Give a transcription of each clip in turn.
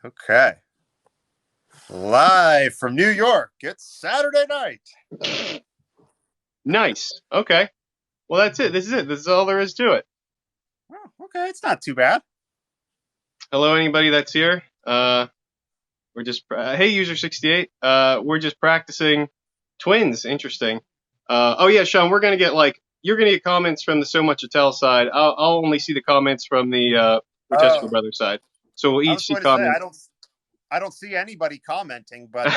Okay. Live from New York. It's Saturday night. Nice. Okay. Well, that's it. This is it. This is all there is to it. Oh, okay, it's not too bad. Hello, anybody that's here. We're just hey, user 68. We're just practicing twins. Interesting. Oh yeah, Sean. We're gonna get you're gonna get comments from the So Much to Tell side. I'll only see the comments from the Wojcicki Oh, Brothers side. So we'll I each was see going to say comments. I don't see anybody commenting, but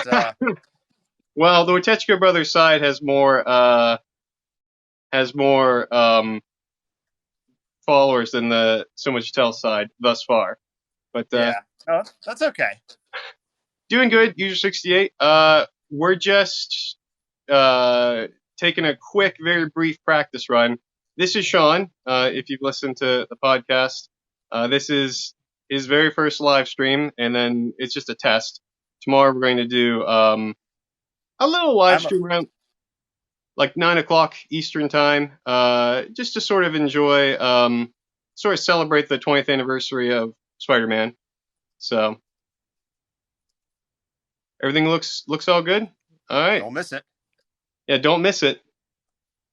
Well, the Wojcicki Brothers side has more followers than the So Much to Tell side thus far. But yeah, no, that's okay. doing good, user 68. We're just taking a quick, very brief practice run. This is Sean. If you've listened to the podcast, this is his very first live stream, and then it's just a test. Tomorrow we're going to do a little live I'm a stream around like 9 o'clock Eastern time, just to sort of enjoy, sort of celebrate the 20th anniversary of Spider-Man. So everything looks all good. All right. Don't miss it. Yeah, don't miss it.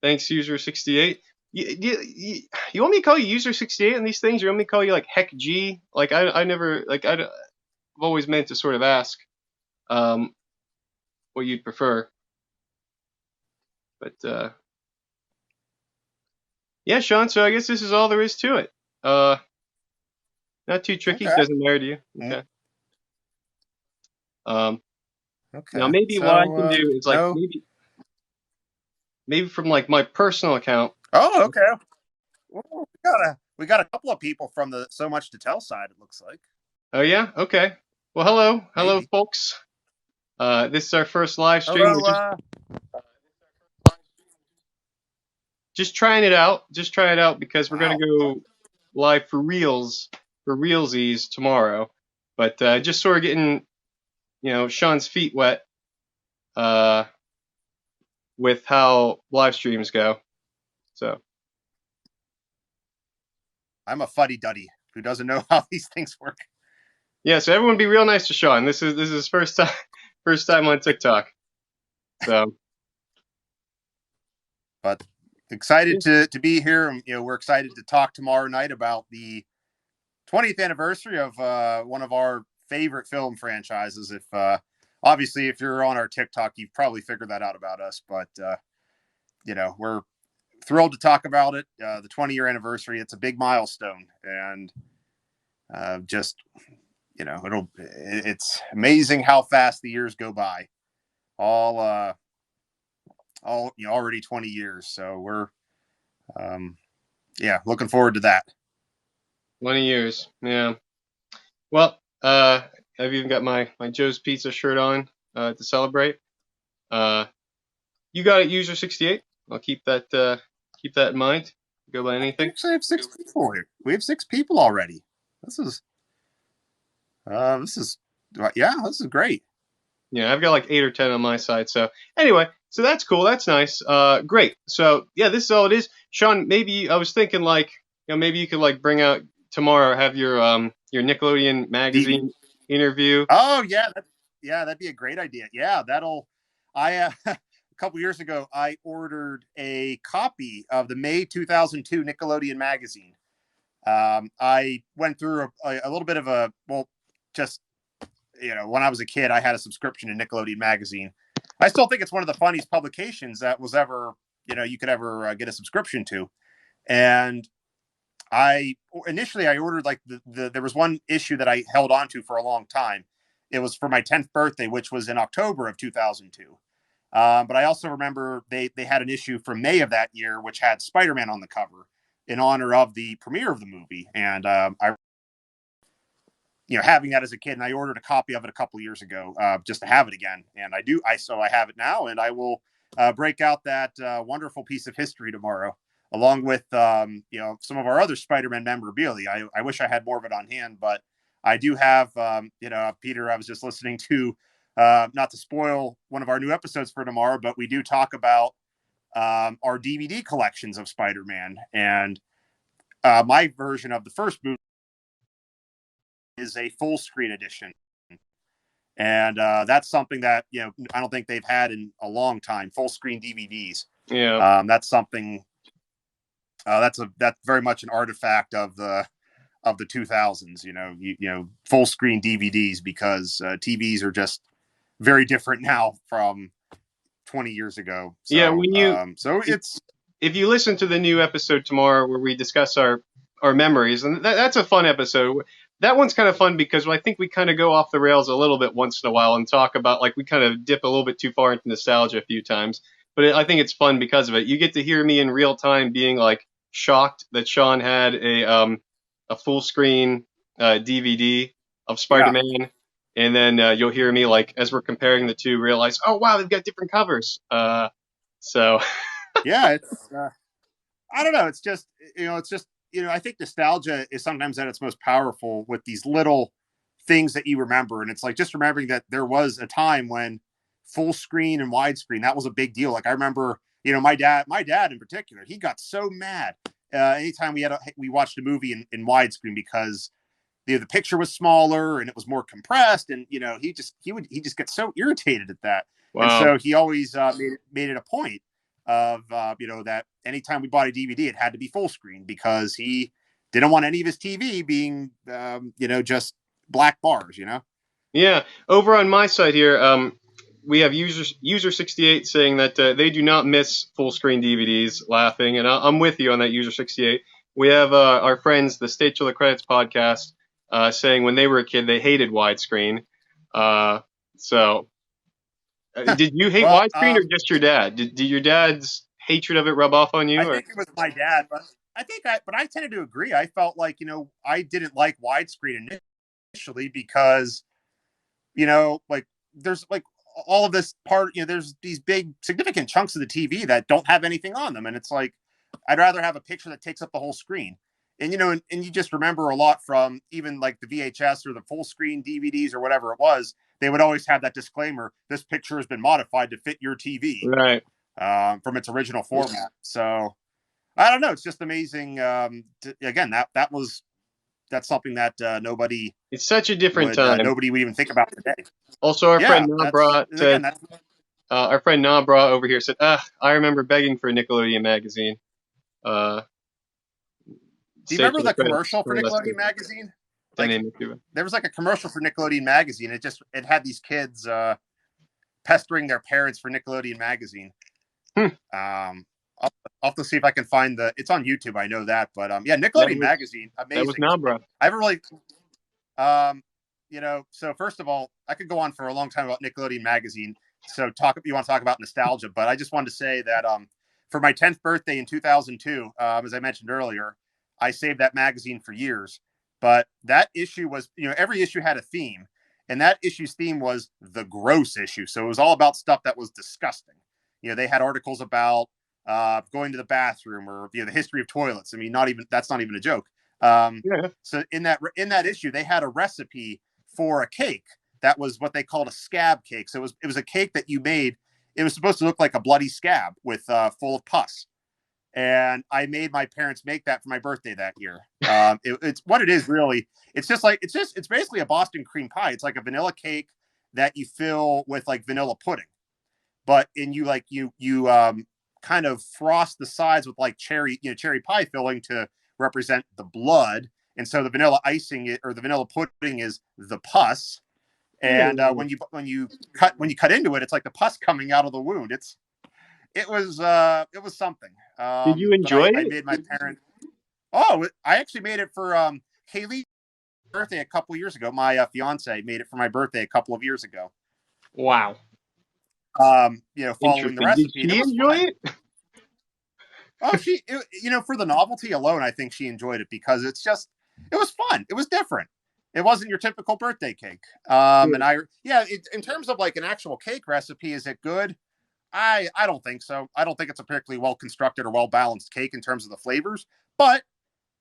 Thanks, user 68. You want me to call you user 68 on these things? You want me to call you like Heck G? Like I never I've always meant to sort of ask um, what you'd prefer. But yeah, Sean. So I guess this is all there is to it. Not too tricky. Okay. Doesn't matter to you. Mm, Okay. Um, Now okay. maybe what I can So do is like no. maybe from like my personal account. Oh, okay. Well, we got a couple of people from the So Much to Tell side. It looks like Oh yeah. Okay. Well, hello, maybe. folks. This is our first live stream. We're Hello. just trying it out. Just try it out because we're gonna Wow. go live for realsies tomorrow. But just sort of getting Sean's feet wet uh, with how live streams go. So I'm a fuddy duddy who doesn't know how these things work. yeah, so everyone be real nice to Sean. This is his first time first time on TikTok. So But excited to be here. We're excited to talk tomorrow night about the 20th anniversary of one of our favorite film franchises. If obviously if you're on our TikTok, you've probably figured that out about us. But we're thrilled to talk about it. The 20-year anniversary. It's a big milestone, and just it's amazing how fast the years go by. All already 20 years. So we're looking forward to that. 20 years, yeah. Well, I've even got my Joe's Pizza shirt on to celebrate. You got it, user 68. I'll keep that in mind. Go by We anything. actually have 6 people here. We have 6 people already. This is this is this is great. Yeah, I've got like 8 or 10 on my side. So anyway, so that's cool. That's nice. Great. So yeah, this is all it is. Sean, maybe I was thinking like, maybe you could like bring out tomorrow, have your Nickelodeon The magazine interview. Oh that'd be a great idea. Yeah, that'll I a couple years ago I ordered a copy of the May 2002 Nickelodeon magazine. I went through a little bit of just when I was a kid, I had a subscription to Nickelodeon magazine. I still think it's one of the funniest publications that was ever, you could ever get a subscription to. And I initially I ordered like there was one issue that I held on to for a long time. It was for my 10th birthday, which was in October of 2002. But I also remember they had an issue from May of that year, which had Spider-Man on the cover in honor of the premiere of the movie. And I having that as a kid, and I ordered a copy of it a couple of years ago just to have it again, and I have it now, and I will break out that wonderful piece of history tomorrow, along with some of our other Spider-Man memorabilia. I wish I had more of it on hand, but I do have Peter. I was just listening to not to spoil one of our new episodes for tomorrow, but we do talk about our DVD collections of Spider-Man, and my version of the first movie is a full screen edition, and that's something that I don't think they've had in a long time. Full screen DVDs. Yeah. That's something. That's very much an artifact of the 2000s. Full screen DVDs, because TVs are just very different now from 20 years ago. Yeah. So it's if you listen to the new episode tomorrow where we discuss our memories, and that's a fun episode. That one's kind of fun because I think we kind of go off the rails a little bit once in a while and talk about, like, we kind of dip a little bit too far into nostalgia a few times. But I think it's fun because of it. You get to hear me in real time being like shocked that Sean had a full screen DVD of yeah. Spider-Man, and then you'll hear me, like, as we're comparing the two, realize, oh wow, they've got different covers. So Yeah, it's I don't know. It's just I think nostalgia is sometimes at its most powerful with these little things that you remember, and it's like just remembering that there was a time when full screen and widescreen, that was a big deal. Like I remember, my dad in particular, he got so mad anytime we watched a movie in widescreen, because the picture was smaller and it was more compressed, and he just gets so irritated at that. And wow. so he always made it a point of that anytime we bought a DVD, it had to be full screen, because he didn't want any of his TV being just black bars. Yeah, over on my side here, we have user 68 saying that they do not miss full screen DVDs, laughing, and I'm with you on that, user 68. We have our friends, the Stay Till the Credits podcast, saying when they were a kid they hated widescreen. Did you hate Well, widescreen, or just your dad? Did your dad's hatred of it rub off on you? I Or think it was my dad, but I tended to agree. I felt like I didn't like widescreen initially because like there's like all of this part, there's these big significant chunks of the TV that don't have anything on them. And it's like, I'd rather have a picture that takes up the whole screen. And, and you just remember a lot from even like the VHS or the full screen DVDs or whatever it was, they would always have that disclaimer: this picture has been modified to fit your TV right? from its original format. So I don't know. It's just amazing. Again, that's something that nobody It's such a different time. nobody would even think about today. Also, our Yeah, friend Na brought our friend Na brought over here said, I remember begging for a Nickelodeon magazine. Do you remember the commercial for Nickelodeon magazine? Like, there was like a commercial for Nickelodeon magazine. It had these kids pestering their parents for Nickelodeon magazine. I'll have to see if I can find it's on YouTube. I know that, but yeah, Nickelodeon magazine, amazing. That was Nabra. I haven't really, so first of all, I could go on for a long time about Nickelodeon magazine. So you want to talk about nostalgia, but I just wanted to say that for my 10th birthday in 2002, as I mentioned earlier, I saved that magazine for years. But that issue was, every issue had a theme, and that issue's theme was the gross issue. So it was all about stuff that was disgusting. They had articles about going to the bathroom, or the history of toilets. I mean, that's not even a joke. Yeah. So in that issue, they had a recipe for a cake that was what they called a scab cake. So it was a cake that you made. It was supposed to look like a bloody scab with full of pus. And I made my parents make that for my birthday that year. It's what it is, really. It's basically a Boston cream pie. It's like a vanilla cake that you fill with like vanilla pudding, but you kind of frost the sides with like cherry pie filling to represent the blood. And so the vanilla icing or the vanilla pudding is the pus. And when you cut into it, it's like the pus coming out of the wound. It was something. Did you enjoy it? I made my parents. Oh, I actually made it for Kaylee's birthday a couple years ago. My fiance made it for my birthday a couple of years ago. Wow. Following the recipe. Did she enjoy it? Oh, for the novelty alone, I think she enjoyed it, because it was fun. It was different. It wasn't your typical birthday cake. In terms of like an actual cake recipe, is it good? I don't think so. I don't think it's a particularly well constructed or well balanced cake in terms of the flavors, but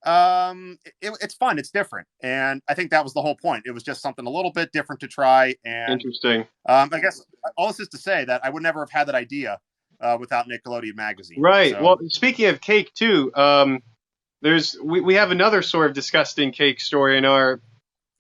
it's fun. It's different, and I think that was the whole point. It was just something a little bit different to try. And interesting. I guess all this is to say that I would never have had that idea without Nickelodeon magazine. Right. So. Well, speaking of cake too, we have another sort of disgusting cake story in our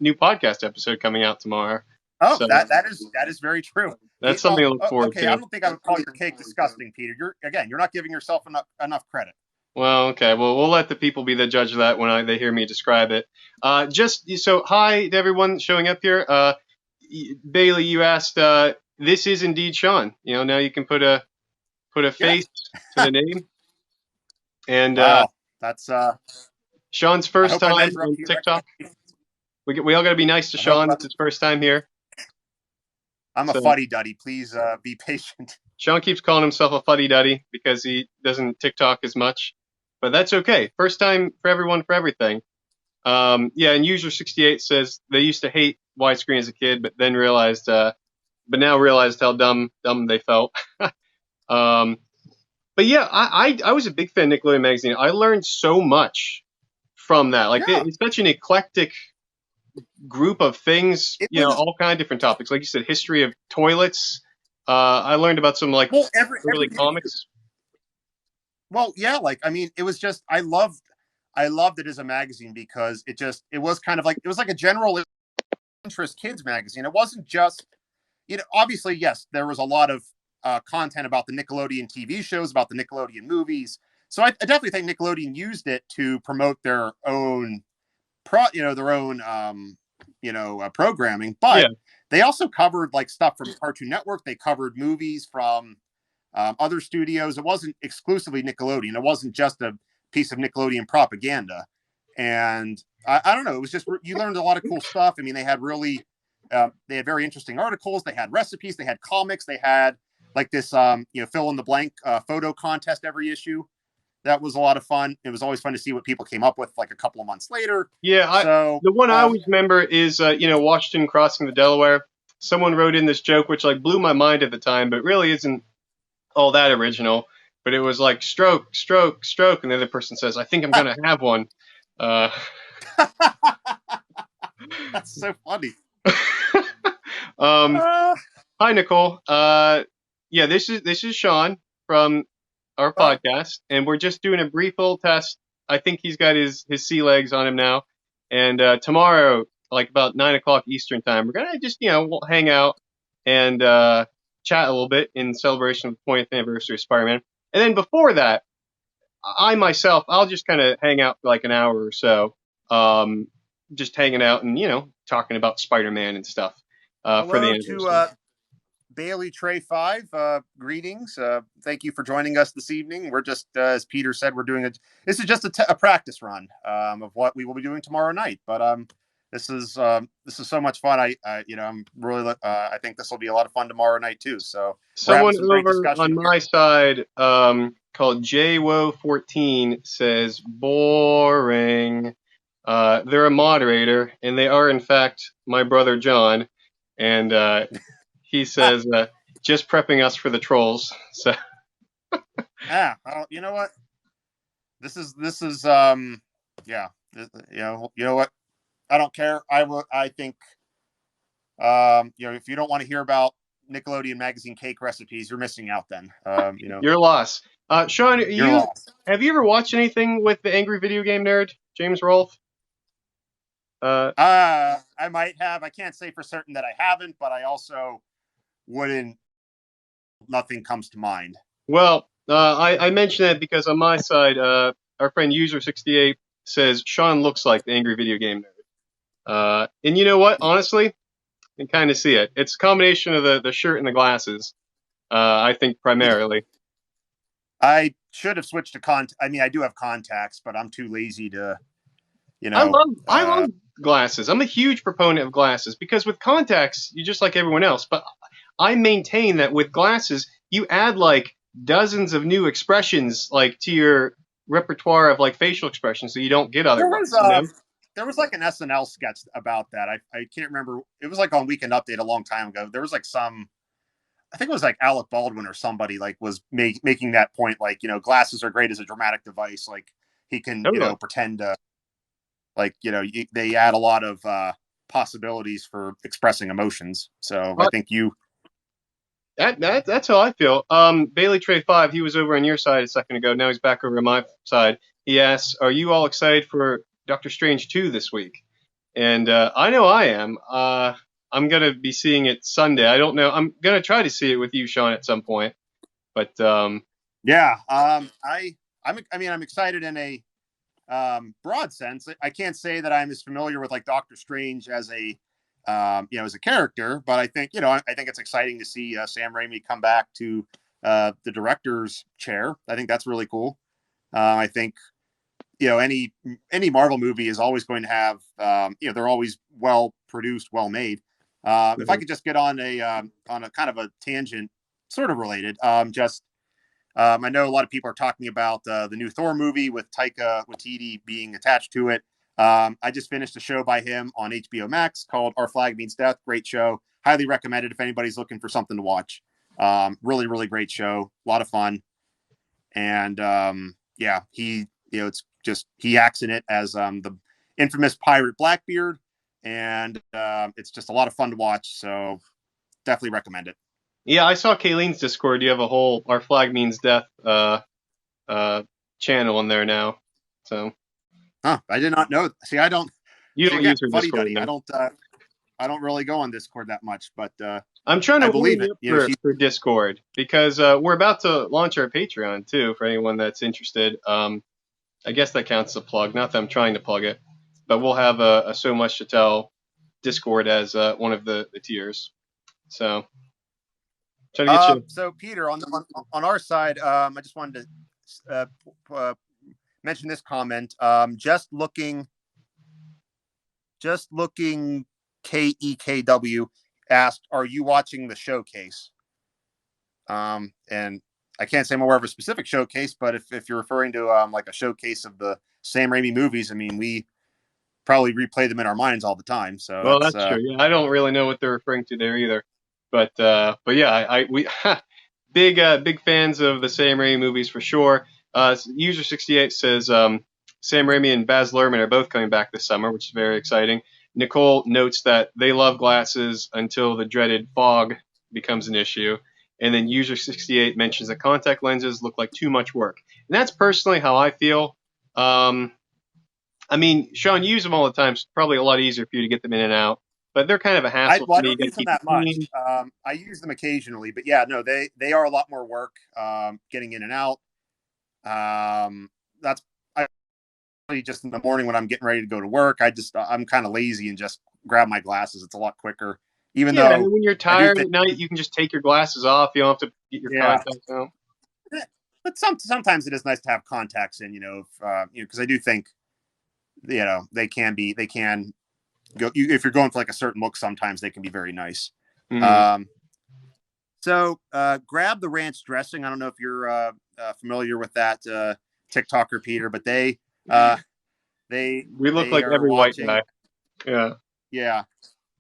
new podcast episode coming out tomorrow. Oh, So that is very true. that's something to look forward Okay, I to. don't think I would call your cake disgusting, Peter. You're not giving yourself enough credit. Well, okay. Well, we'll let the people be the judge of that when they hear me describe it. Just so hi to everyone showing up here. Bailey, you asked. This is indeed Sean. Now you can put a Yeah. face to the name. And Wow, that's Sean's I first hope I time measure up on to your TikTok. expectations. We all got to be nice to I hope Sean. It's his first time here. I'm a So fuddy duddy. Please be patient. Sean keeps calling himself a fuddy duddy because he doesn't TikTok as much, but that's okay. First time for everyone for everything. Yeah, and user 68 says they used to hate widescreen as a kid, but now realized how dumb they felt. um, but yeah, I was a big fan of Nickelodeon magazine. I learned so much from that. Like Yeah, it's such an eclectic group of things. it was. All kind of different topics. Like you said, history of toilets. I learned about some like Well, early every comics. well, yeah, like I mean, it was just I loved it as a magazine because it was kind of like it was like a general interest kids magazine. It wasn't just obviously yes, there was a lot of content about the Nickelodeon TV shows, about the Nickelodeon movies. So I definitely think Nickelodeon used it to promote their own programming, Yeah, but they also covered like stuff from Cartoon Network. They covered movies from other studios. It wasn't exclusively Nickelodeon. It wasn't just a piece of Nickelodeon propaganda. And I don't know. It was just you learned a lot of cool stuff. I mean, they had very interesting articles. They had recipes. They had comics. They had like this fill in the blank photo contest every issue. That was a lot of fun. It was always fun to see what people came up with like a couple of months later. yeah. So The one I always remember is Washington crossing the Delaware. Someone wrote in this joke which like blew my mind at the time, but really isn't all that original. But it was like stroke, stroke, stroke, and the other person says, "I think I'm gonna have one." Uh, that's so funny. um, Uh, Hi, Nicole. Yeah, this is Sean from our oh, podcast, and we're just doing a brief little test. I think he's got his sea legs on him now, and tomorrow, like about 9 o'clock Eastern time, we're gonna just we'll hang out and chat a little bit in celebration of the 20th anniversary of Spider-Man, and then before that, I myself, I'll just kind of hang out for like an hour or so, just hanging out and talking about Spider-Man and stuff for the hello to anniversary. Bailey Trey 5. Greetings. Thank you for joining us this evening. We're just, as Peter said, this is just a practice run of what we will be doing tomorrow night. But this is so much fun. I'm really, I think this will be a lot of fun tomorrow night too. So we're having Someone some great over discussion on here. my side called JWO14 says boring. They're a moderator, and they are in fact my brother John, and he says just prepping us for the trolls. So You know what? This is yeah. You know what? I don't care. I think if you don't want to hear about Nickelodeon magazine cake recipes, you're missing out. Then your loss. Sean, you're lost. have you ever watched anything with the angry video game nerd James Rolfe? I might have. I can't say for certain that I haven't, but I also wouldn't. Nothing comes to mind. Well, I mention that because on my side, our friend User68 says Sean looks like the angry video game nerd. And you know what? Honestly, I can kind of see it. It's a combination of the shirt and the glasses. I think primarily. I should have switched to I mean, I do have contacts, but I'm too lazy to, I love glasses. I'm a huge proponent of glasses because with contacts, you're just like everyone else. But I maintain that with glasses, you add like dozens of new expressions like to your repertoire of like facial expressions that you don't get there otherwise. was there was like an SNL sketch about that. I can't remember. It was like on Weekend Update a long time ago. There was like I think it was like Alec Baldwin or somebody like was making that point. Like glasses are great as a dramatic device. Like he can Totally. pretend to they add a lot of possibilities for expressing emotions. So I think That's how I feel. Bailey Trey 5, he was over on your side a second ago. Now he's back over on my side. He asks, "Are you all excited for Doctor Strange 2 this week?" and I know I am. I'm gonna be seeing it Sunday. I don't know. I'm gonna try to see it with you, Sean, at some point. But Yeah, I'm excited in a broad sense. I can't say that I'm as familiar with like Doctor Strange as a as a character, but I think I think it's exciting to see Sam Raimi come back to the director's chair. I think that's really cool. I think any Marvel movie is always going to have they're always well produced, well made. If I mhm. could just get on a kind of a tangent, sort of related, just I know a lot of people are talking about the new Thor movie with Taika Waititi being attached to it. I just finished a show by him on HBO Max called Our Flag Means Death. Great show. Highly recommended if anybody's looking for something to watch. Really, really great show. A lot of fun. And yeah, it's just he acts in it as the infamous pirate Blackbeard, and it's just a lot of fun to watch. So definitely recommend it. Yeah, I saw Kayleen's Discord. You have a whole "Our Flag Means Death" uh, channel in there now. So Huh? I did not know. See, I don't. you See don't use again, her fuddy Discord duddy. now. I don't really go on Discord that much, but I'm trying to I warm believe you it. up for Discord because we're about to launch our Patreon too for anyone that's interested. I guess that counts as a plug. Not that I'm trying to plug it, but we'll have a so much to tell Discord as one of the tiers. So try to get you. So Peter, on our side, I just wanted to mention this comment. Just looking, KEKW asked, "Are you watching the showcase?" And I can't say I'm aware of a specific showcase, but if you're referring to like a showcase of the Sam Raimi movies, I mean, we probably replay them in our minds all the time. So Well, that's that's true. Yeah, I don't really know what they're referring to there either. But yeah, we big fans of the Sam Raimi movies for sure. User 68 says Sam Raimi and Baz Luhrmann are both coming back this summer, which is very exciting. Nicole notes that they love glasses until the dreaded fog becomes an issue. And then User 68 mentions that contact lenses look like too much work. And that's personally how I feel. Um, I mean, Sean, you use them all the time. So it's probably a lot easier for you to get them in and out. But they're kind of a hassle well, for I me. You don't got to use them keep it that much. clean. I use them occasionally, but yeah, no, they are a lot more work getting in and out. That's I just in the morning when I'm getting ready to go to work. I'm kind of lazy and just grab my glasses. It's a lot quicker. Even Yeah, and though when you're I do tired think, at night, you can just take your glasses off. You don't have to get your yeah, contacts out. but sometimes it is nice to have contacts in. Because I do think they can go if you're going for like a certain look. Sometimes they can be very nice. Hmm. Um, So grab the ranch dressing. I don't know if you're familiar with that TikToker, Peter, but uh, they We look they like are every white watching. guy. Yeah, Yeah,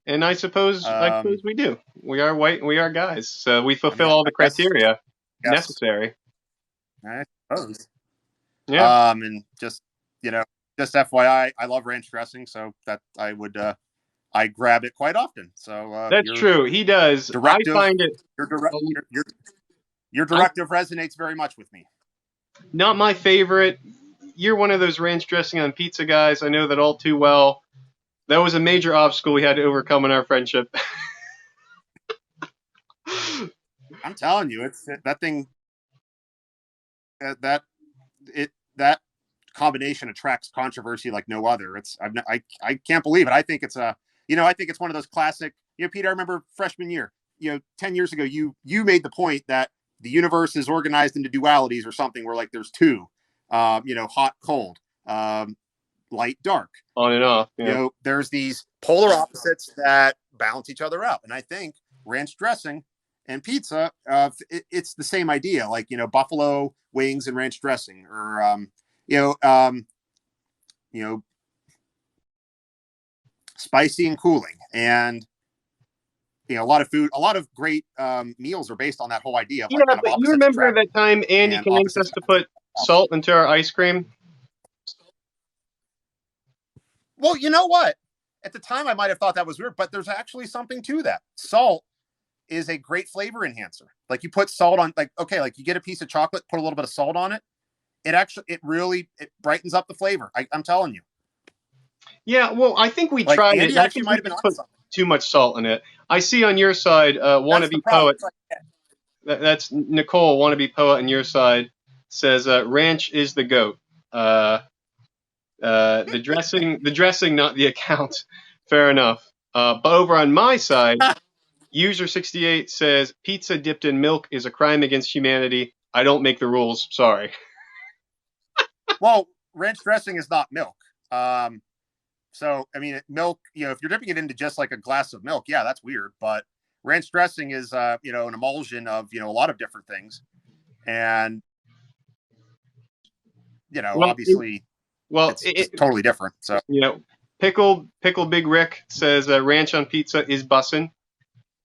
and I suppose we do. We are white. We are guys, so we I mean, fulfill all I the guess, criteria yes, necessary. I suppose. Yeah, And you know, just FYI, I love ranch dressing, so that I grab it quite often. So that's true. He does. I directive, find it. your direct, your I directive resonates very much with me. not my favorite. You're one of those ranch dressing on pizza guys. I know that all too well. That was a major obstacle we had to overcome in our friendship. I'm telling you, it's that thing that it that combination attracts controversy like no other. I can't believe it. I think it's I think it's one of those classic. Pete, I remember freshman year. 10 years ago, you made the point that the universe is organized into dualities or something where like there's two, hot, cold, light, dark. On and off. Yeah. There's these polar opposites that balance each other out, and I think ranch dressing and pizza, it's the same idea, like buffalo wings and ranch dressing, or you know, um, you know, spicy and cooling, and a lot of great meals are based on that whole idea of Yeah, like kind of but you opposites remember attract that time Andy and convinced opposites us to put balance. salt into our ice cream? Well, you know what? At the time, I might have thought that was weird, but there's actually something to that. Salt is a great flavor enhancer. Like you put salt on, like okay, like you get a piece of chocolate, put a little bit of salt on it. It really brightens up the flavor. I'm telling you. Yeah, well, I think we Like tried it. Andy I actually think might we have been just on put something. too much salt in it. I see on your side, That's the wannabe problem. poet. It's like, That's Nicole, wannabe poet on your side, says ranch is the goat. Uh, the dressing, not the account. Fair enough. But over on my side, user 68 says pizza dipped in milk is a crime against humanity. I don't make the rules. Sorry. well, ranch dressing is not milk. Um, so I mean, milk. If you're dipping it into just like a glass of milk, yeah, that's weird. But ranch dressing is, an emulsion of a lot of different things, and Well, obviously well, it's just totally different. So you know, pickle Big Rick says ranch on pizza is bussin'.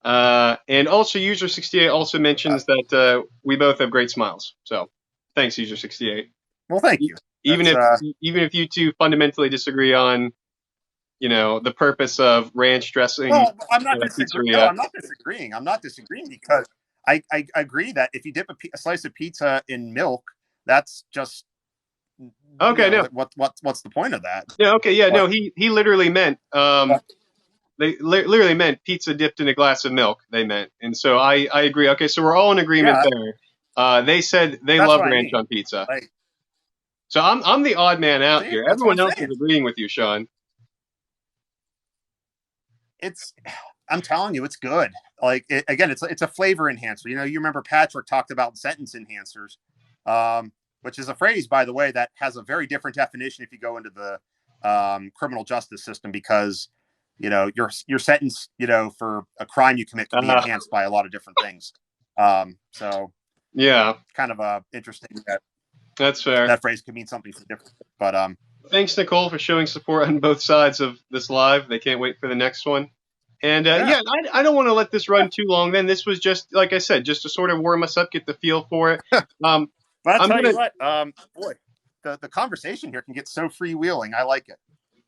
And also, user 68 also mentions that we both have great smiles. So, thanks, user 68. well, thank you. Even That's if even if you two fundamentally disagree on the purpose of ranch dressing well, I'm at not a disagreeing. No, pizzeria. I'm not disagreeing. I'm not disagreeing because I agree that if you dip a slice of pizza in milk, that's just Okay, no, what's the point of that? yeah, okay, yeah, no. But, He literally meant but they literally meant pizza dipped in a glass of milk. They meant, and so I agree. Okay, so we're all in agreement yeah, there. They said they that's love what I ranch mean. on pizza. Like, So I'm the odd man out see, here. that's what Everyone I'm else is saying. agreeing with you, Sean. It's I'm telling you, it's good. Like again, it's a flavor enhancer. You remember Patrick talked about sentence enhancers, which is a phrase, by the way, that has a very different definition if you go into the criminal justice system because your sentence for a crime you commit can be Uh, enhanced by a lot of different things. So yeah, kind of interesting that that's fair. that phrase could mean something different. But Thanks, Nicole, for showing support on both sides of this live. They can't wait for the next one. And yeah, yeah, I don't want to let this run too long. Then this was just like I said, just to sort of warm us up, get the feel for it. Um, but I'll I'm tell gonna you what, boy, the conversation here can get so freewheeling. I like it.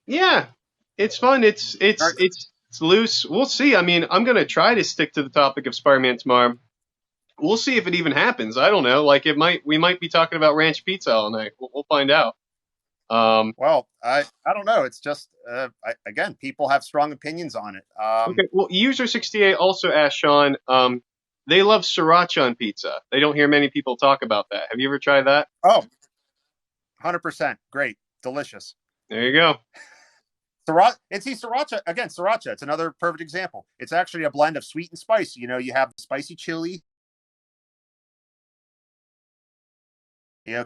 Yeah, it's fun. It's loose. We'll see. I mean, I'm gonna try to stick to the topic of Spider-Man tomorrow. We'll see if it even happens. I don't know. Like we might be talking about ranch pizza all night. We'll find out. Um, Well, I don't know. It's just again, people have strong opinions on it. okay. Well, user 68 also asked Sean. They love sriracha on pizza. They don't hear many people talk about that. Have you ever tried that? Oh, 100%, great, delicious. There you go. Sriracha, and see sriracha again. Sriracha, it's another perfect example. It's actually a blend of sweet and spicy. You have the spicy chili.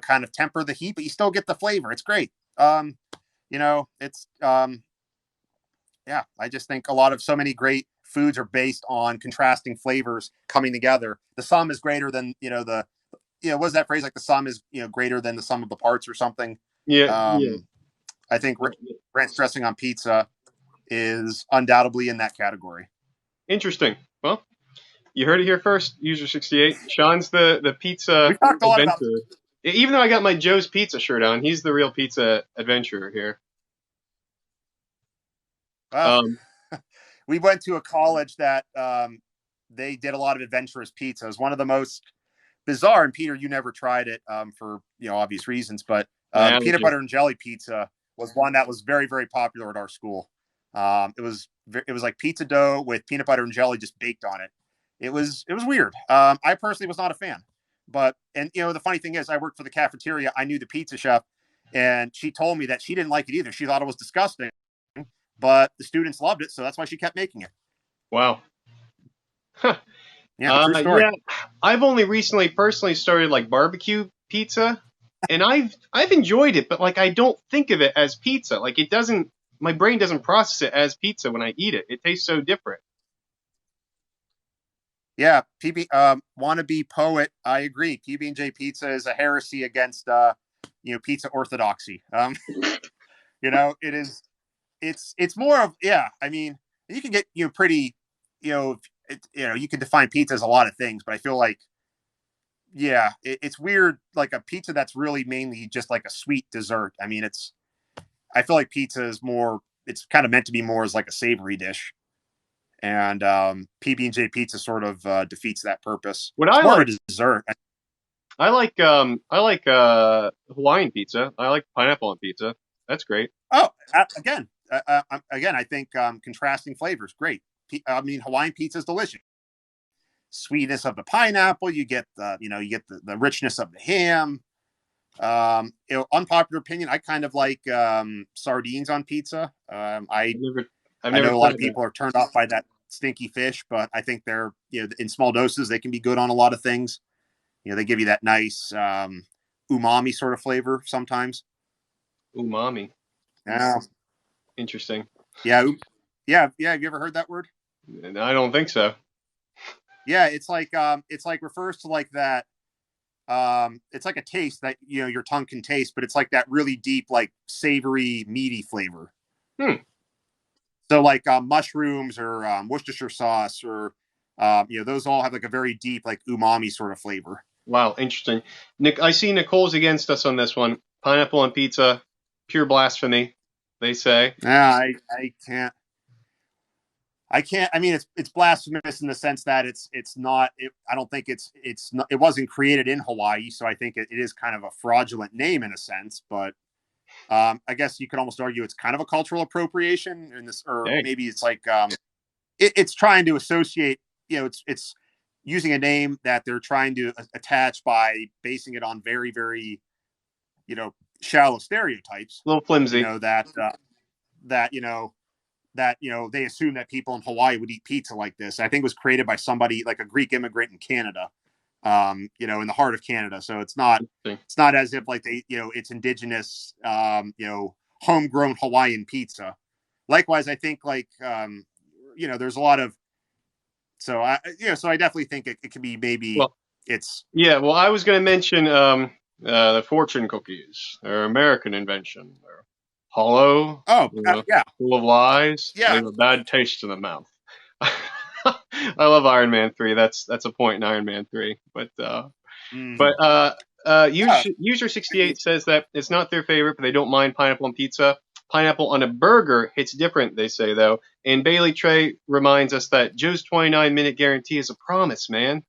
Kind of temper the heat, but you still get the flavor. It's great. It's yeah. I just think so many great foods are based on contrasting flavors coming together. The sum is greater than what was that phrase, like the sum is greater than the sum of the parts or something. Yeah, yeah. Um, I think ranch dressing on pizza is undoubtedly in that category. Interesting. Well, you heard it here first, user 68. Sean's the pizza We've talked a lot about adventurer. Even though I got my Joe's Pizza shirt on, he's the real pizza adventurer here. well, Um, we went to a college that they did a lot of adventurous pizza. It was one of the most bizarre, and Peter, you never tried it for obvious reasons, but my the peanut allergy. butter and jelly pizza was one that was very, very popular at our school. It was like pizza dough with peanut butter and jelly just baked on it. It was weird. I personally was not a fan, but the funny thing is, I worked for the cafeteria. I knew the pizza chef, and she told me that she didn't like it either. She thought it was disgusting, but the students loved it, so that's why she kept making it. Wow. Huh. Yeah, true story. Yeah, I've only recently personally started like barbecue pizza, and I've enjoyed it, but like I don't think of it as pizza. Like it doesn't, my brain doesn't process it as pizza when I eat it. It tastes so different. Yeah, PB wannabe poet. I agree. PB and J pizza is a heresy against pizza orthodoxy. It is. It's more of, yeah. I mean, you can get pretty you can define pizza as a lot of things, but I feel like yeah, it's weird, like a pizza that's really mainly just like a sweet dessert. I mean, I feel like pizza is more. It's kind of meant to be more as like a savory dish, and PB&J pizza sort of defeats that purpose. What It's I more of like, a dessert. I like Hawaiian pizza. I like pineapple on pizza. That's great. Oh, again, again, I think contrasting flavors, great. I mean, Hawaiian pizza is delicious. Sweetness of the pineapple, you get the richness of the ham. Unpopular opinion, I kind of like sardines on pizza. I've I never know a lot tried of that. people are turned off by that stinky fish, but I think they're, in small doses they can be good on a lot of things. They give you that nice umami sort of flavor sometimes. Umami. Yeah, Interesting. yeah, yeah. Have you ever heard that word? I don't think so. Yeah, it's like refers to like that. It's like a taste that your tongue can taste, but it's like that really deep, like savory, meaty flavor. Hmm. So like mushrooms or Worcestershire sauce or those all have like a very deep, like umami sort of flavor. Wow, interesting. Nick, I see Nicole's against us on this one. Pineapple on pizza, pure blasphemy, they say. Yeah, I can't. I mean, it's blasphemous in the sense that it's not. I don't think it's not, it wasn't created in Hawaii, so I think it is kind of a fraudulent name in a sense. But I guess you could almost argue it's kind of a cultural appropriation in this, or Dang. maybe it's like it's trying to associate. It's using a name that they're trying to attach by basing it on very, very shallow stereotypes. A little flimsy. That they assume that people in Hawaii would eat pizza like this. I think it was created by somebody like a Greek immigrant in Canada, in the heart of Canada. So it's not as if like it's indigenous, homegrown Hawaiian pizza. Likewise, I think like, there's a lot of, so I definitely think it could be maybe Well, it's, yeah, well, I was going to mention the fortune cookies. They're American invention. They're hollow, yeah, full of lies, yeah. leave a bad taste in the mouth. I love Iron Man 3. That's a point in Iron Man 3. But Mhm. Yeah. user 68 says that it's not their favorite, but they don't mind pineapple on pizza. Pineapple on a burger hits different, they say though. And Bailey Trey reminds us that Joe's 29-minute guarantee is a promise, man.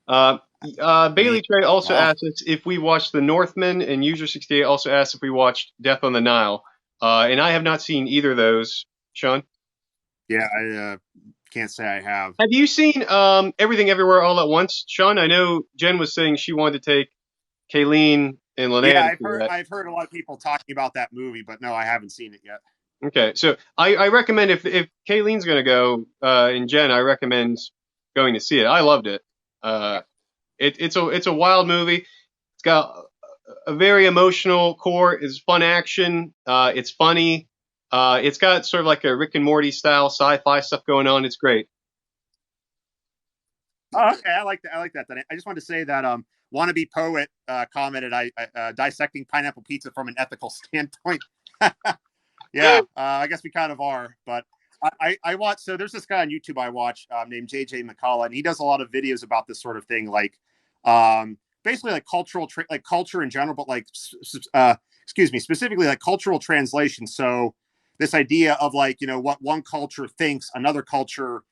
Uh, I Bailey Trey also well, asked us if we watched The Northman, and User 68 also asked if we watched Death on the Nile. And I have not seen either of those. Sean, yeah, I can't say I have. have you seen Everything Everywhere All at Once? Sean, I know Jen was saying she wanted to take Kayleen and Linnea Yeah, to see that. I've heard a lot of people talking about that movie, but no, I haven't seen it yet. Okay, so I recommend if Kayleen's going to go and Jen, I recommend going to see it. I loved it. Uh, it's a wild movie. It's got a very emotional core. It's fun action. It's funny. It's got sort of like a Rick and Morty style sci-fi stuff going on. It's great. Oh, okay, I like that. I like that. I just wanted to say that wannabe poet commented, I dissecting pineapple pizza from an ethical standpoint. Yeah, I guess we kind of are, but I watch. So there's this guy on YouTube I watch named JJ McCullough, and he does a lot of videos about this sort of thing, like basically like like culture in general, but like excuse me, specifically like cultural translation. So this idea of like what one culture thinks another culture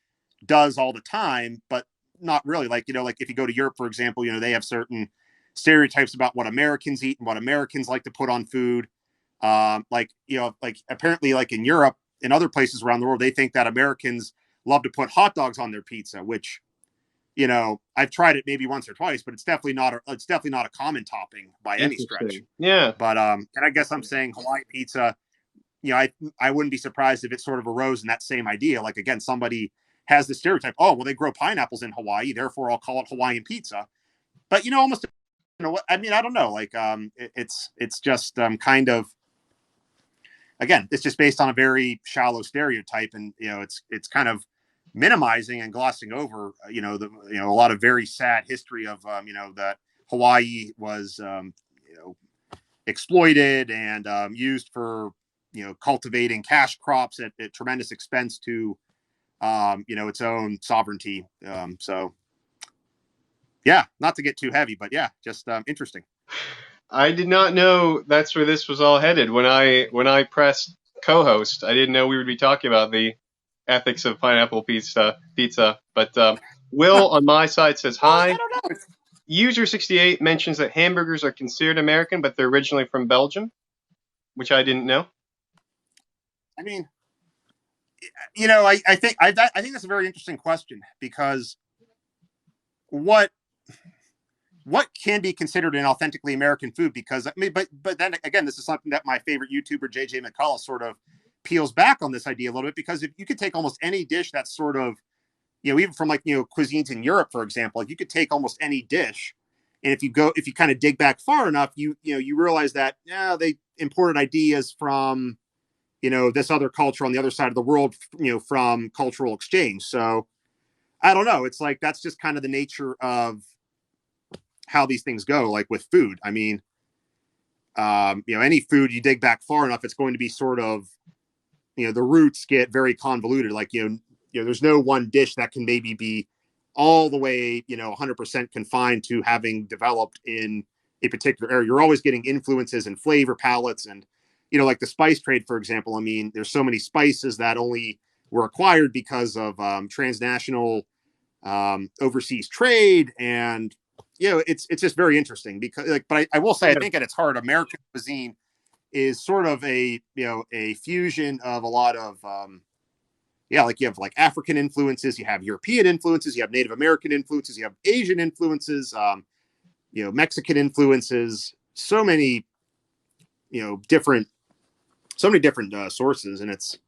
does all the time, but not really. Like like if you go to Europe, for example, they have certain stereotypes about what Americans eat and what Americans like to put on food. Like like apparently, like in Europe and other places around the world, they think that Americans love to put hot dogs on their pizza, which I've tried it maybe once or twice, but it's definitely not a common topping by any stretch. Interesting. Yeah. But and I guess I'm saying Hawaiian pizza. I wouldn't be surprised if it sort of arose in that same idea. Like again, somebody has the stereotype. Oh, well, they grow pineapples in Hawaii, therefore I'll call it Hawaiian pizza. But almost what I mean. I don't know. Like it's just kind of, again, it's just based on a very shallow stereotype, and it's kind of minimizing and glossing over a lot of very sad history of that Hawaii was exploited and used for cultivating cash crops at tremendous expense to its own sovereignty. So yeah, not to get too heavy, but yeah, just interesting. I did not know that's where this was all headed. When I pressed co-host, I didn't know we would be talking about the ethics of pineapple pizza. But Will on my side says Well, I hi. don't know. User 68 mentions that hamburgers are considered American, but they're originally from Belgium, which I didn't know. I mean, I think that's a very interesting question because what what can be considered an authentically American food? Because I mean, but then again, this is something that my favorite YouTuber JJ McCullough sort of peels back on this idea a little bit, because if you could take almost any dish that's sort of, even from, like, cuisines in Europe, for example, like you could take almost any dish, and if you kind of dig back far enough, you realize that, yeah, they imported ideas from, this other culture on the other side of the world, from cultural exchange. So I don't know. It's like that's just kind of the nature of how these things go. Like with food, I mean, any food you dig back far enough, it's going to be sort of, the roots get very convoluted. Like, there's no one dish that can maybe be all the way, 100% confined to having developed in a particular area. You're always getting influences and flavor palettes, and, like the spice trade, for example. I mean, there's so many spices that only were acquired because of transnational overseas trade, and it's just very interesting because, like, but I will say, I think at its heart, American cuisine is sort of a fusion of a lot of like you have like African influences, you have European influences, you have Native American influences, you have Asian influences, Mexican influences, so many different sources, and it's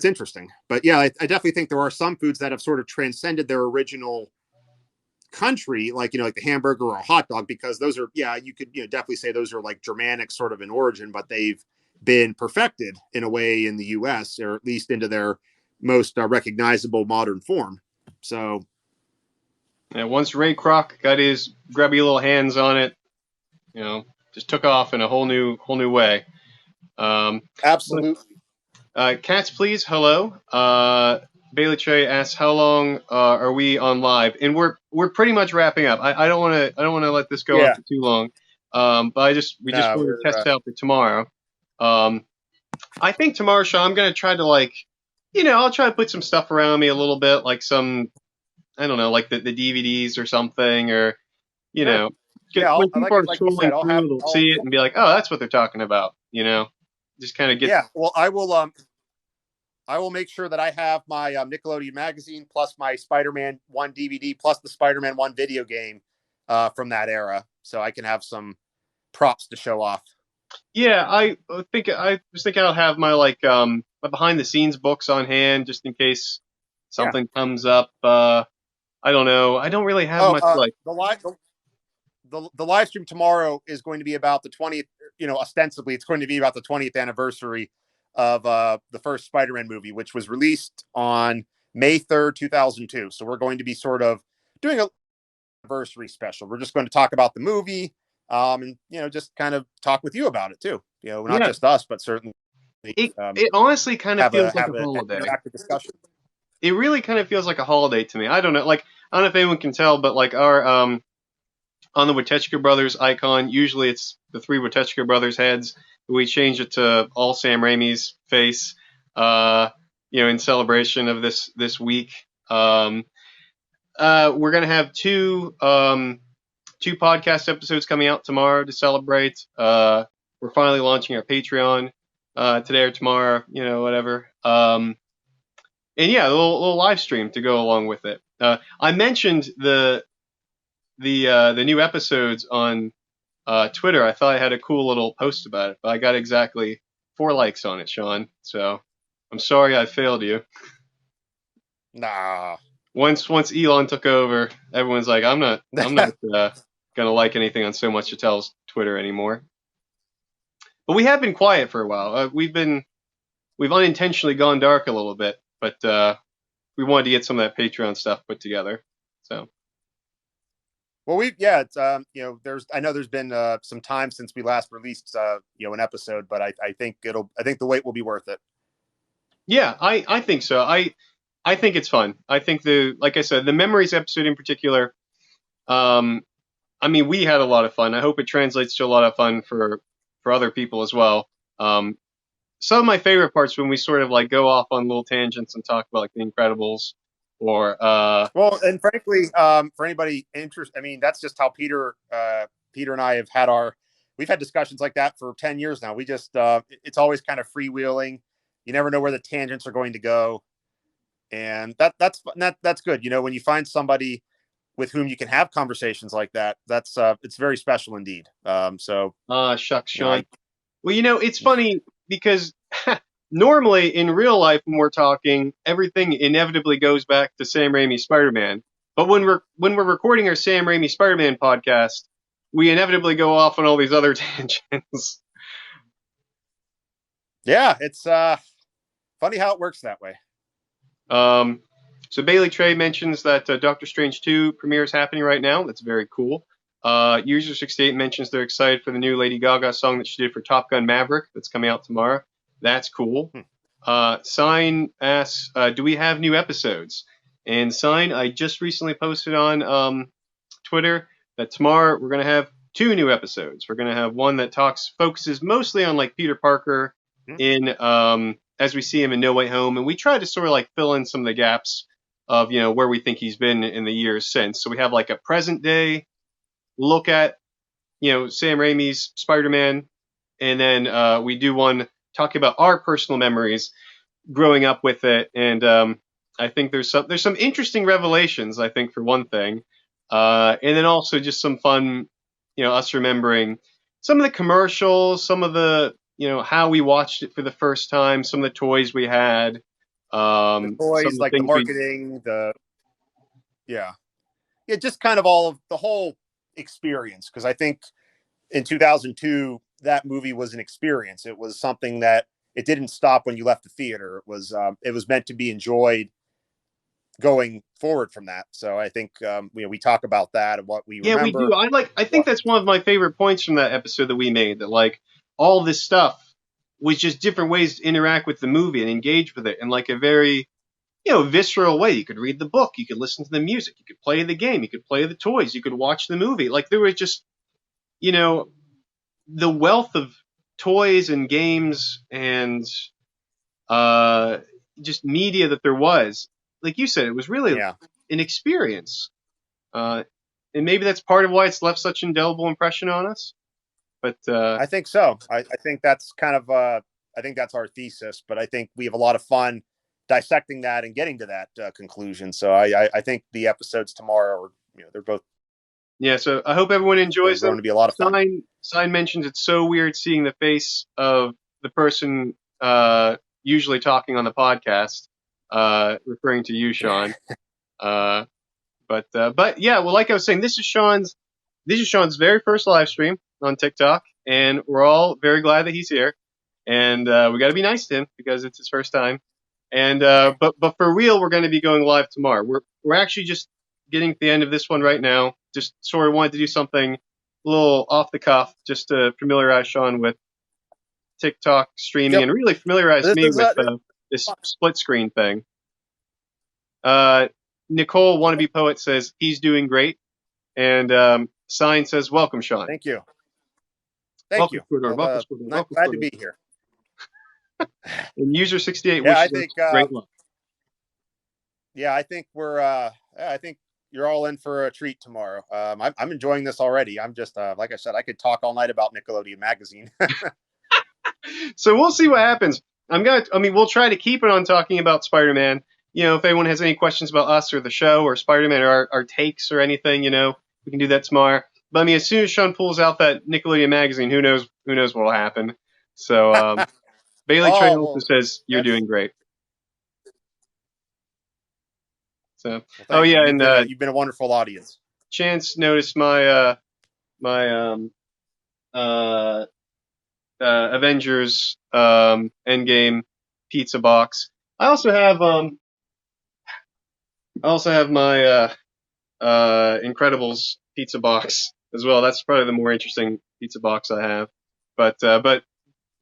interesting. But yeah, I definitely think there are some foods that have sort of transcended their original country, like, like the hamburger or a hot dog, because those are, you could, definitely say those are like Germanic sort of in origin, but they've been perfected in a way in the US, or at least into their most recognizable modern form. So And once Ray Kroc got his grubby little hands on it, just took off in a whole new way. absolutely. Cats, please. Hello. Bailey Trey asks, "How long are we on live?" And we're pretty much wrapping up. I don't want to let this go on Yeah. for too long. But we just No, want we're to test out for tomorrow. I think tomorrow, Sean, I'm gonna try to, like, I'll try to put some stuff around me a little bit, like some, I don't know, like the DVDs or something, or sure. Yeah, when people are like you said, scrolling through, they'll see it and be like, "Oh, that's what they're talking about." Just kind of get. yeah. Well, I will make sure that I have my Nickelodeon magazine plus my Spider-Man 1 DVD plus the Spider-Man 1 video game from that era, so I can have some props to show off. Yeah, I was thinking I'll have my, like, my behind the scenes books on hand just in case Yeah. something comes up. I don't know. I don't really have Oh, much, like. the live stream tomorrow is going to be about the 20th. Ostensibly, it's going to be about the 20th anniversary of the first Spider-Man movie, which was released on May 3rd, 2002. So we're going to be sort of doing a anniversary special. We're just going to talk about the movie, and just kind of talk with you about it too. Not Yeah, just us, but certainly it honestly kind of feels like have a an holiday. interactive discussion. It really kind of feels like a holiday to me. I don't know, like, I don't know if anyone can tell, but, like, our on the Wachowski Brothers icon, usually it's the three Wachowski Brothers heads. We change it to all Sam Raimi's face, in celebration of this week. We're gonna have two podcast episodes coming out tomorrow to celebrate. We're finally launching our Patreon today or tomorrow, whatever. And yeah, a little live stream to go along with it. I mentioned the new episodes on Twitter. I thought I had a cool little post about it, but I got exactly 4 likes on it, Sean. So I'm sorry I failed you. Nah. Once Elon took over, everyone's like, I'm not gonna like anything on So Much to Tell's Twitter anymore. But we have been quiet for a while. We've unintentionally gone dark a little bit, but we wanted to get some of that Patreon stuff put together. So. Well, it's I know there's been some time since we last released an episode, but I think the wait will be worth it. Yeah, I think so. I think it's fun. I think like I said, the memories episode in particular. I mean, we had a lot of fun. I hope it translates to a lot of fun for other people as well. Some of my favorite parts when we sort of, like, go off on little tangents and talk about, like, The Incredibles, or Well, and frankly, for anybody interested, I mean, that's just how Peter and I have had we've had discussions like that for 10 years now. We just, it's always kind of freewheeling. You never know where the tangents are going to go. And that's good. You know, when you find somebody with whom you can have conversations like that, it's very special indeed. So, shucks, you know, Sean. Well, it's funny because normally in real life when we're talking, everything inevitably goes back to Sam Raimi's Spider-Man. But when we're recording our Sam Raimi Spider-Man podcast, we inevitably go off on all these other tangents. yeah, it's funny how it works that way. Um, so Bailey Trey mentions that Doctor Strange 2 premiere is happening right now. That's very cool. User68 mentions they're excited for the new Lady Gaga song that she did for Top Gun Maverick that's coming out tomorrow. That's cool. Sign asks, do we have new episodes? And Sign, I just recently posted on Twitter that tomorrow we're going to have 2 new episodes. We're going to have one that focuses mostly on like Peter Parker in as we see him in No Way Home, and we try to sort of like fill in some of the gaps of where we think he's been in the years since. So we have like a present day look at Sam Raimi's Spider-Man, and then we do one talking about our personal memories growing up with it, and I think there's some interesting revelations. I think for one thing, and then also just some fun, us remembering some of the commercials, some of the how we watched it for the first time, some of the toys we had, The some toys, of the like the things we. marketing, yeah, just kind of all of the whole experience. Because I think in 2002, that movie was an experience. It was something that it didn't stop when you left the theater. It was meant to be enjoyed going forward from that. So I think we talk about that and what we Yeah, we do. remember. I think that's one of my favorite points from that episode that we made. That like all this stuff was just different ways to interact with the movie and engage with it in like a very visceral way. You could read the book, you could listen to the music, you could play the game, you could play the toys, you could watch the movie. Like there was just the wealth of toys and games and uh, just media that there was. Like you said, it was really Yeah, an experience. And maybe that's part of why it's left such an indelible impression on us. But I think so. I think that's kind of I think that's our thesis. But I think we have a lot of fun dissecting that and getting to that conclusion. So I think the episodes tomorrow are they're both yeah, so I hope everyone they're enjoys them. going to be a lot of fun. Sign mentions it's so weird seeing the face of the person usually talking on the podcast, referring to you, Sean. Uh, but yeah, well, like I was saying, this is Sean's very first live stream on TikTok, and we're all very glad that he's here. And we got to be nice to him because it's his first time. And but for real, we're going to be going live tomorrow. We're actually just getting to the end of this one right now. Just sort of wanted to do something a little off the cuff, just to familiarize Sean with TikTok streaming Yep. and really familiarize This me is with this split screen thing. Nicole Wannabe Poet says he's doing great, and Sign says welcome, Sean. Thank you. Thank Welcome, you. Squidward. Welcome, Squidward. Welcome, Glad to Squidward. be here. And User68 Yeah, I wishes think us great luck. I think I think you're all in for a treat tomorrow. I'm enjoying this already. I'm just like I said, I could talk all night about Nickelodeon magazine. So we'll see what happens. We'll try to keep it on talking about Spider-Man. If anyone has any questions about us or the show or Spider-Man or our takes or anything, we can do that tomorrow. But I mean, as soon as Sean pulls out that Nickelodeon magazine, who knows what will happen. So Bailey Trey Oh also well, says you're that's doing great. So well. oh Thank you. yeah, and You've been a wonderful audience. Chance noticed my Avengers Endgame pizza box. I also have my Incredibles pizza box as well. That's probably the more interesting pizza box I have. But I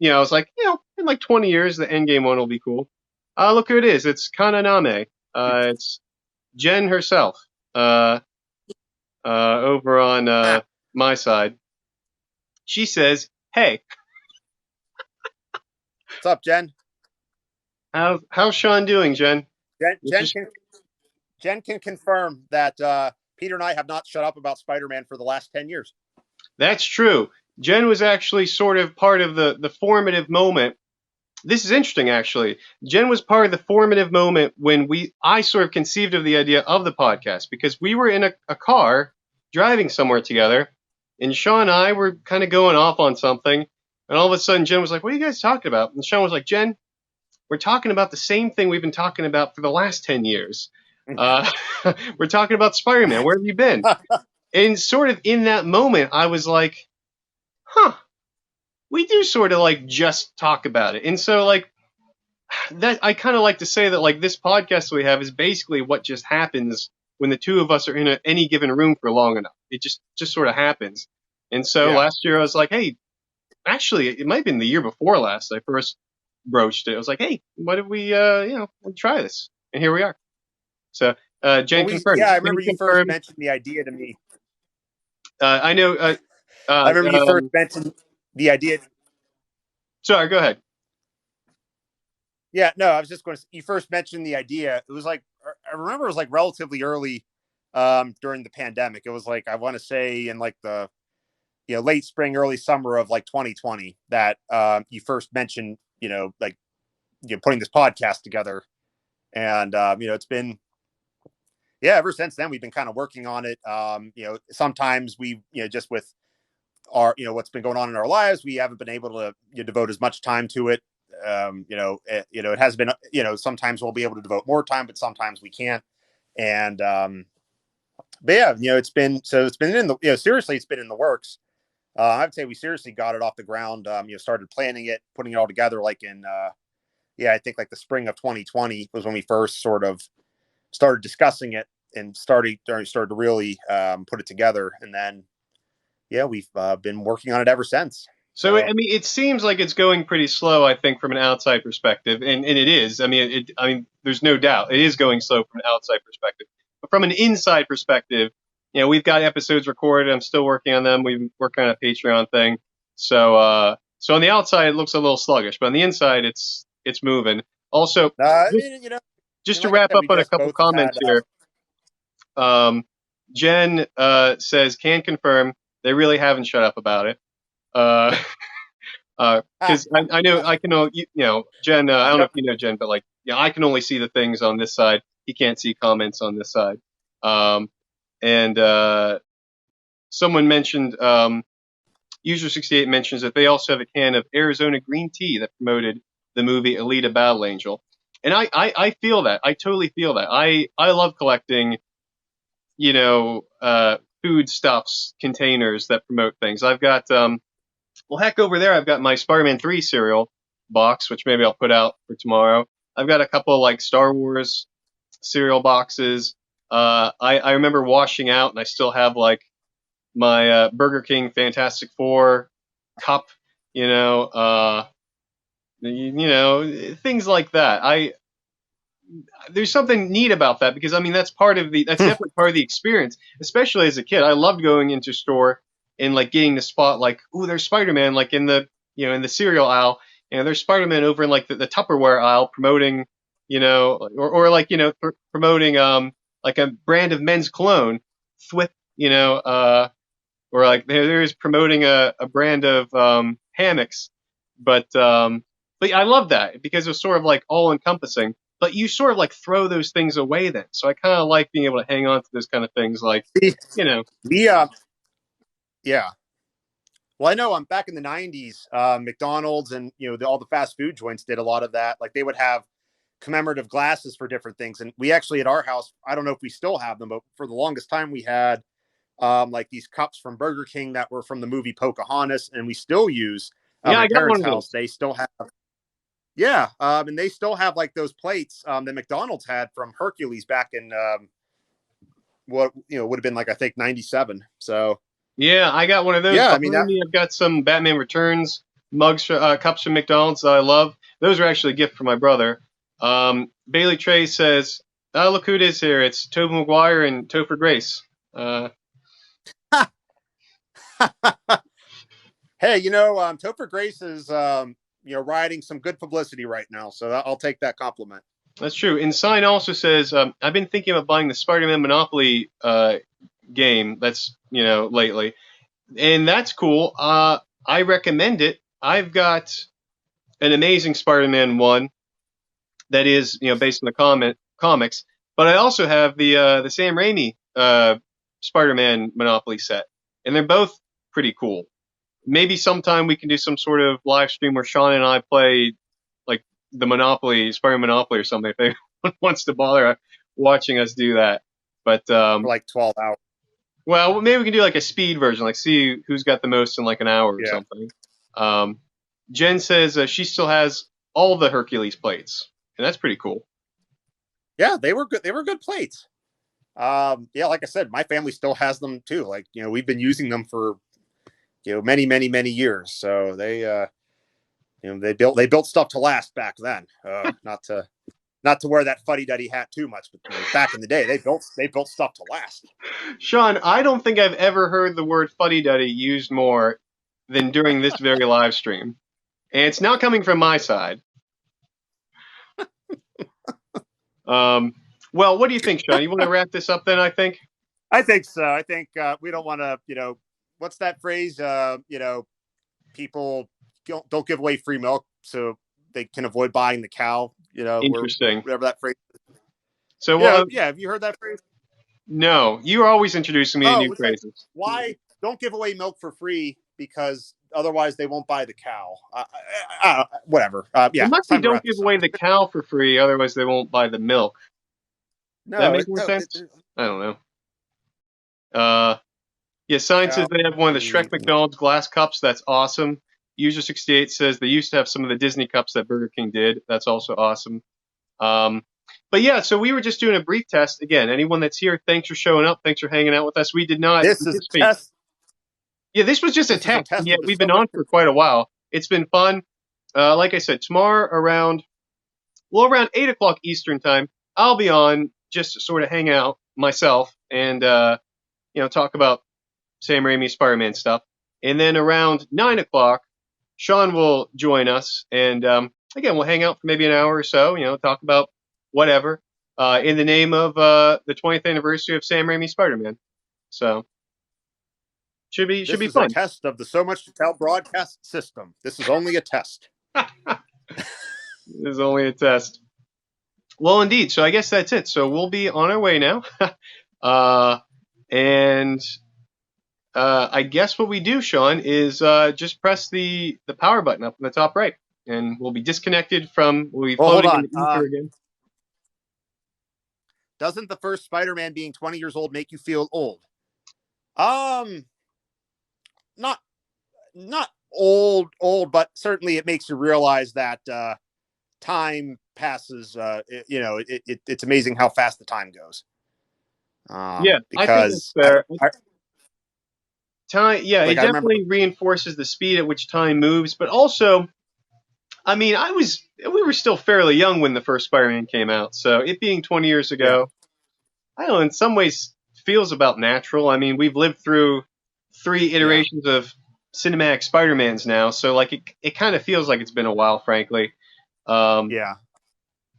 was like, in like 20 years, the Endgame one will be cool. Look who it is. It's Kananame. It's Jen herself. Over on my side. She says, "Hey, What's up, Jen? how's Sean doing, Jen?" Jen, Which Jen is can Jen can confirm that Peter and I have not shut up about Spider-Man for the last 10 years. That's true. Jen was actually sort of part of the formative moment. This is interesting, actually. Jen was part of the formative moment when I sort of conceived of the idea of the podcast, because we were in a car driving somewhere together, and Sean and I were kind of going off on something, and all of a sudden Jen was like, "What are you guys talking about?" And Sean was like, "Jen, we're talking about the same thing we've been talking about for the last 10 years. Uh, we're talking about Spider-Man. Where have you been?" And sort of in that moment, I was like, huh, we do sort of like just talk about it. And so like that, I kind of like to say that like this podcast we have is basically what just happens when the two of us are in any given room for long enough. It just sort of happens. And so Yeah. last year I was like, hey, actually it might have been the year before last I first broached it. I was like, hey, what if we we'll try this? And here we are. So Well, Jen confirmed. I Jen remember you first confirmed. mentioned the idea to me. I know. I remember you first Um, mentioned the idea. sorry, go ahead. Yeah, no, I was just going to. You first mentioned the idea. It was like I remember it was like relatively early during the pandemic. It was like I want to say in like the late spring, early summer of like 2020 that you first mentioned like putting this podcast together, and it's been ever since then we've been kind of working on it. Sometimes we just with our what's been going on in our lives, we haven't been able to devote as much time to it. It has been sometimes we'll be able to devote more time, but sometimes we can't. And but yeah, it's been in the seriously it's been in the works. I'd say we seriously got it off the ground. Started planning it, putting it all together like in I think like the spring of 2020 was when we first sort of started discussing it and started to really put it together. And then we've been working on it ever since. So, I So mean, it seems like it's going pretty slow, I think, from an outside perspective, and it is. I mean, there's no doubt it is going slow from an outside perspective. But from an inside perspective, we've got episodes recorded. I'm still working on them. We've working on a Patreon thing. So on the outside, it looks a little sluggish, but on the inside, it's moving. Also, I just mean, just to like I wrap said, up we on a just couple both comments had here, Jen says can confirm they really haven't shut up about it. Uh, because I know I can only, Jen. I don't know if yep. you know Jen, but like, I can only see the things on this side. He can't see comments on this side. Um, and someone mentioned, User 68 mentions that they also have a can of Arizona green tea that promoted the movie Alita Battle Angel. And I feel that. I totally feel that. I love collecting, foodstuffs containers that promote things. I've got, well, heck, over there, I've got my Spider-Man 3 cereal box, which maybe I'll put out for tomorrow. I've got a couple of like Star Wars cereal boxes. I remember washing out, and I still have like my Burger King Fantastic Four cup. You know, things like that. There's something neat about that because I mean that's definitely part of the experience, especially as a kid. I loved going into a store and like getting the spot like, ooh, there's Spider-Man like in the in the cereal aisle, and there's Spider-Man over in like the Tupperware aisle promoting, or like promoting like a brand of men's cologne, Thwip, or like there's promoting a brand of hammocks, but I love that because it was sort of like all encompassing. But you sort of like throw those things away then. So I kind of like being able to hang on to those kind of things, like you know. we yeah. Well, I know I'm back in the '90s. McDonald's and all the fast food joints did a lot of that. Like they would have commemorative glasses for different things, and we actually at our house, I don't know if we still have them, but for the longest time we had like these cups from Burger King that were from the movie Pocahontas, and we still use Yeah, my I got one parents' of house. those. They still have and they still have like those plates that McDonald's had from Hercules back in what would have been like I think '97. So Yeah, I got one of those yeah, I mean behind that. me. I've got some Batman Returns mugs, cups from McDonald's that I love. Those are actually a gift from my brother. Bailey Trey says, "Oh, look who it is here! It's Tobey Maguire and Topher Grace." Uh, Hey, Topher Grace is riding some good publicity right now, so I'll take that compliment. That's true. And Sign also says, I've been thinking about buying the Spider-Man Monopoly game that's, lately. And that's cool. I recommend it. I've got an amazing Spider-Man one that is, based on the comics. But I also have the Sam Raimi Spider-Man Monopoly set, and they're both pretty cool. Maybe sometime we can do some sort of live stream where Sean and I play like the Monopoly, Spider-Man Monopoly or something. If anyone wants to bother watching us do that, but for like 12 hours. well, maybe we can do like a speed version, like see who's got the most in like an hour or Yeah. something. Um, Jen says she still has all the Hercules plates, and that's pretty cool. Yeah, they were good. They were good plates. Yeah, like I said, my family still has them too. Like, we've been using them for, many, many, many years. So they built stuff to last back then. Not to wear that fuddy duddy hat too much, but back in the day, they built stuff to last. Sean, I don't think I've ever heard the word fuddy duddy used more than during this very live stream. And it's not coming from my side. Well, what do you think, Sean? You want to wrap this up then, I think? I think so. I think we don't want to, what's that phrase? People don't give away free milk so they can avoid buying the cow. Interesting. Whatever that phrase. So, Yeah. Have you heard that phrase? no, you're always introducing me to new What's that? phrases. Why don't give away milk for free? Because otherwise they won't buy the cow. Whatever. It Yeah, must it's be time to don't wrap give this up. away the cow for free, otherwise they won't buy the milk. Does that No, make more sense? I don't know. Yeah, Science says cow. they have one of the Shrek McDonald's glass cups. That's awesome. User68 says they used to have some of the Disney cups that Burger King did. That's also awesome. Um, but yeah, so we were just doing a brief test. Again, anyone that's here, thanks for showing up. Thanks for hanging out with us. We did not This is a anticipate. test. Yeah, this was just a This is a test, and test yet of the we've so been much. on for quite a while. It's been fun. Like I said, tomorrow around 8 o'clock Eastern time, I'll be on just to sort of hang out myself and talk about Sam Raimi Spider-Man stuff. And then around 9 o'clock, Sean will join us, and again, we'll hang out for maybe an hour or so. Talk about whatever in the name of the 20th anniversary of Sam Raimi Spider-Man. So should This be is a fun. test of the So Much to Tell broadcast system. This is only a test. This is only a test. Well, indeed. So I guess that's it. So we'll be on our way now, and I guess what we do, Sean, is just press the power button up in the top right, and we'll be disconnected from. We'll be Well, hold floating in on. the ether again. Doesn't the first Spider-Man being 20 years old make you feel old? Um, not not old, but certainly it makes you realize that time passes. It's amazing how fast the time goes. Yeah, I think that's Because fair. I Time, yeah, it like I remember. definitely reinforces the speed at which time moves, but also, I mean, we were still fairly young when the first Spider-Man came out, so it being 20 years Yeah, ago, I don't know, in some ways feels about natural. I mean, we've lived through three yeah, iterations of cinematic Spider-Mans now, so like it kind of feels like it's been a while, frankly. Um, yeah.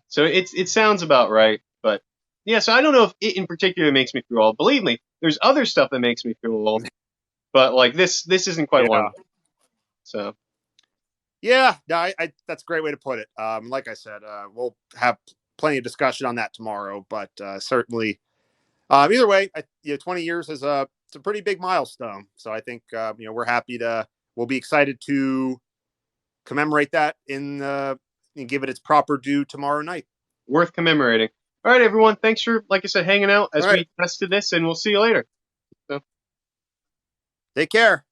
so it sounds about right, but yeah, so I don't know if it in particular makes me feel old. Believe me, there's other stuff that makes me feel old, but like this isn't quite one Yeah. of them. So Yeah, no, that's a great way to put it. Like I said, we'll have plenty of discussion on that tomorrow, but certainly, either way, 20 years is it's a pretty big milestone. So I think we're happy we'll be excited to commemorate that and give it its proper due tomorrow night. worth commemorating. All right, everyone. Thanks for, like I said, hanging out All as right, we tested this, and we'll see you later. So. take care.